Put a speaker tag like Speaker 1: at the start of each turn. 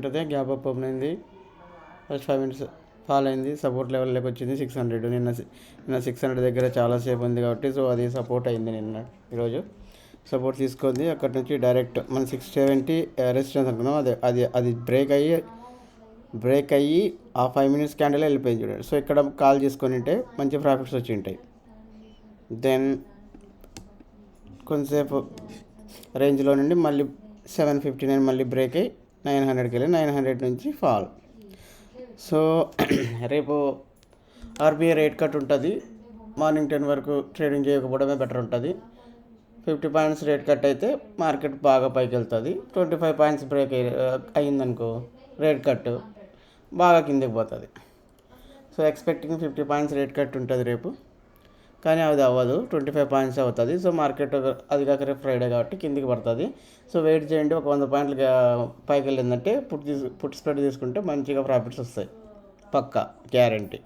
Speaker 1: ఉంటుంది, gap up open అయింది, first 5 minutes fall అయింది, సపోర్ట్ లెవెల్లోకి వచ్చింది 600. నిన్న 600 దగ్గర చాలాసేపు ఉంది కాబట్టి సో అది సపోర్ట్ అయింది. ఈరోజు సపోర్ట్ తీసుకుంది. అక్కడ నుంచి డైరెక్ట్ మనం 670 రెసిస్టెన్స్ అనుకున్నాం, అది బ్రేక్ అయ్యి ఆ 5 మినిట్స్ క్యాండిల్ వెళ్ళిపోయింది చూడండి. సో ఇక్కడ కాల్ చేసుకొని ఉంటే మంచి ప్రాఫిట్స్ వచ్చి ఉంటాయి. దెన్ కొంతసేపు రేంజ్లో నుండి మళ్ళీ 759 మళ్ళీ బ్రేక్ అయ్యి 900కి వెళ్ళి 900 నుంచి ఫాల్. సో రేపు ఆర్బీఐ రేట్ కట్ ఉంటుంది. మార్నింగ్ 10 వరకు ట్రేడింగ్ చేయకపోవడమే బెటర్ ఉంటుంది. 50 పాయింట్స్ రేట్ కట్ అయితే మార్కెట్ బాగా పైకి వెళ్తుంది. 25 పాయింట్స్ బ్రేక్ అయ్యిందనుకో రేట్ కట్ బాగా కిందకి పోతుంది. So expecting 50 points rate cut ఉంటుంది రేపు, కానీ అది అవ్వదు, 25 పాయింట్స్ అవుతుంది. సో మార్కెట్ అది కాక రేపు ఫ్రైడే కాబట్టి కిందికి పడుతుంది. సో వెయిట్ చేయండి, ఒక 100 పాయింట్లు పైకి వెళ్ళిందంటే పుట్ స్ప్రెడ్ తీసుకుంటే మంచిగా ప్రాఫిట్స్ వస్తాయి, పక్కా గ్యారంటీ.